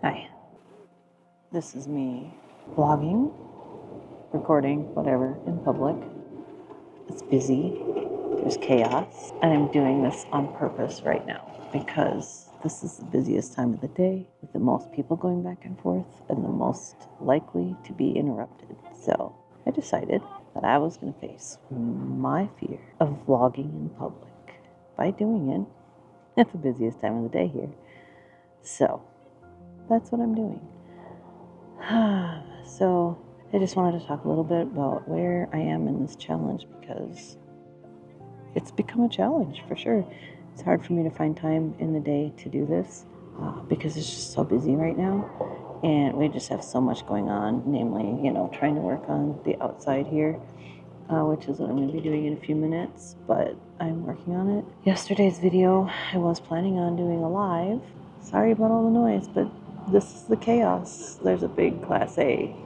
Hi, this is me vlogging, recording, whatever, in public. It's busy, there's chaos, and I'm doing this on purpose right now because this is the busiest time of the day with the most people going back and forth and the most likely to be interrupted. So I decided that I was going to face my fear of vlogging in public by doing it at the busiest time of the day here. So that's what I'm doing. So I just wanted to talk a little bit about where I am in this challenge because it's become a challenge for sure. It's hard for me to find time in the day to do this because it's just so busy right now. And we just have so much going on, namely, trying to work on the outside here, which is what I'm going to be doing in a few minutes, but I'm working on it. Yesterday's video, I was planning on doing a live. Sorry about all the noise, but this is the chaos. There's a big Class A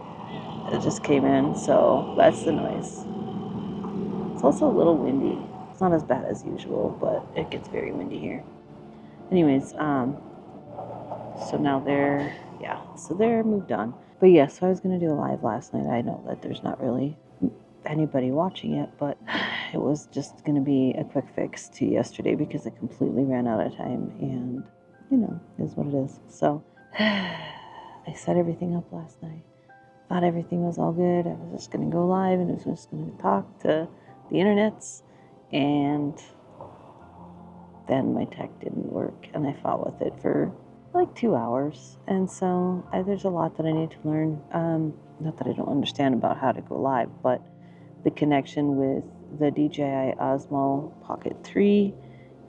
that just came in, so that's the noise. It's also a little windy. It's not as bad as usual, but it gets very windy here. Anyways, so now they're moved on. But yeah, so I was going to do a live last night. I know that there's not really anybody watching it, but it was just going to be a quick fix to yesterday because it completely ran out of time, and is what it is. So I set everything up last night. Thought everything was all good. I was just going to go live and I was just going to talk to the internets, and then my tech didn't work and I fought with it for like 2 hours. And so there's a lot that I need to learn. Not that I don't understand about how to go live, but the connection with the DJI Osmo Pocket 3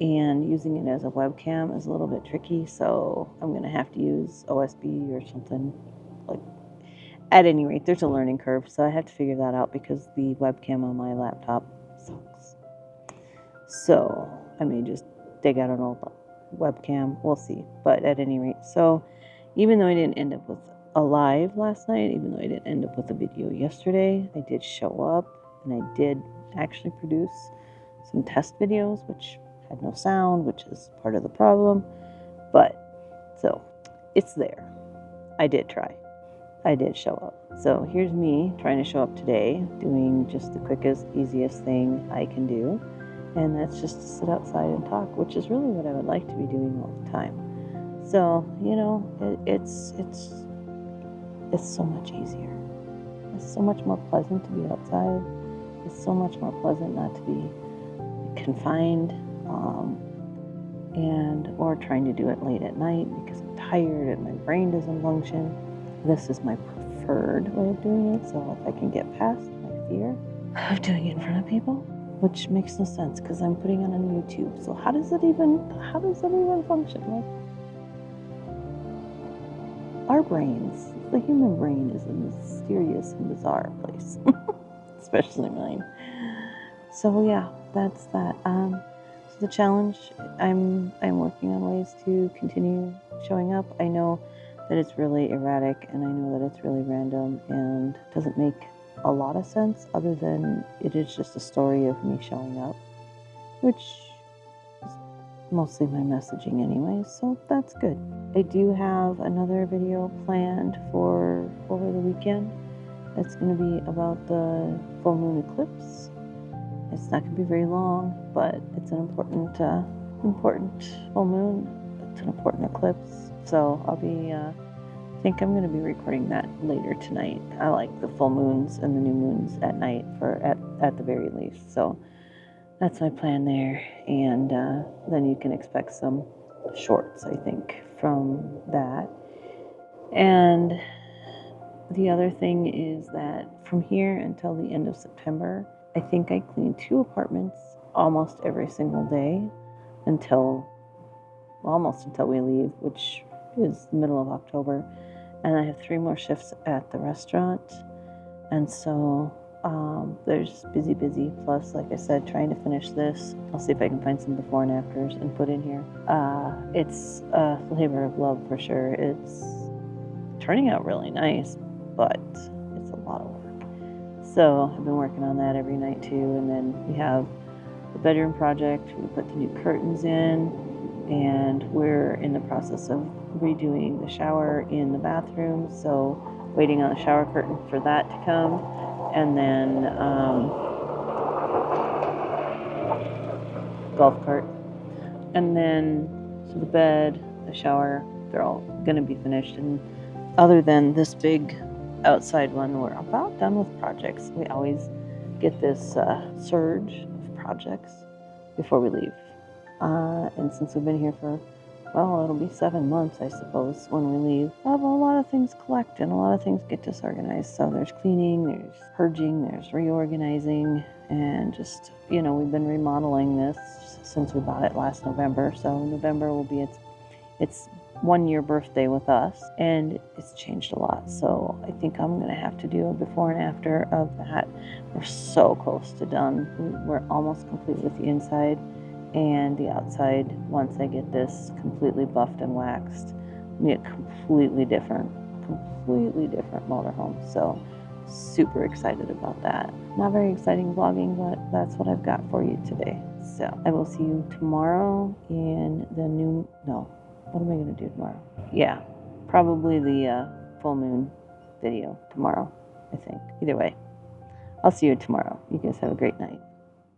and using it as a webcam is a little bit tricky. So I'm going to have to use OSB or something. Like, at any rate, there's a learning curve. So I have to figure that out because the webcam on my laptop sucks. So I may just dig out an old webcam. We'll see. But at any rate, so even though I didn't end up with a live last night, even though I didn't end up with a video yesterday, I did show up and I did actually produce some test videos, which had no sound, which is part of the problem. But so it's there. I did try. I did show up. So here's me trying to show up today, doing just the quickest, easiest thing I can do. And that's just to sit outside and talk, which is really what I would like to be doing all the time. So, it's so much easier. It's so much more pleasant to be outside. It's so much more pleasant not to be confined or trying to do it late at night because I'm tired and my brain doesn't function. This is my preferred way of doing it. So if I can get past my fear of doing it in front of people, which makes no sense because I'm putting it on YouTube. So how does it even function? Like, our brains, the human brain is a mysterious and bizarre place, especially mine. So yeah, that's that. So the challenge, I'm working on ways to continue showing up. I know that it's really erratic and I know that it's really random and doesn't make a lot of sense other than it is just a story of me showing up, which is mostly my messaging anyway, so that's good. I do have another video planned for over the weekend. It's going to be about the full moon eclipse. It's not going to be very long, but it's an important full moon. It's an important eclipse, so I think I'm going to be recording that later tonight. I like the full moons and the new moons at night at the very least. So that's my plan there. And then you can expect some shorts, I think, from that. And the other thing is that from here until the end of September, I think I clean 2 apartments almost every single day almost until we leave, which is the middle of October. And I have 3 more shifts at the restaurant. And so there's busy. Plus, like I said, trying to finish this. I'll see if I can find some before and afters and put in here. It's a labor of love for sure. It's turning out really nice, but it's a lot of work. So I've been working on that every night too. And then we have the bedroom project. We put the new curtains in. And we're in the process of redoing the shower in the bathroom, so waiting on the shower curtain for that to come. And then golf cart. And then, so the bed, the shower, they're all going to be finished. And other than this big outside one, we're about done with projects. We always get this surge of projects before we leave. And since we've been here for, well, it'll be 7 months, I suppose, when we leave, a lot of things collect and a lot of things get disorganized. So there's cleaning, there's purging, there's reorganizing, and just, we've been remodeling this since we bought it last November. So November will be its 1-year birthday with us, and it's changed a lot. So I think I'm going to have to do a before and after of that. We're so close to done. We're almost complete with the inside and the outside. Once I get this completely buffed and waxed, it'll be a completely different motorhome. So super excited about that. Not very exciting vlogging, but that's what I've got for you today. So I will see you tomorrow in the what am I going to do tomorrow? Yeah, probably the full moon video tomorrow, I think. Either way, I'll see you tomorrow. You guys have a great night.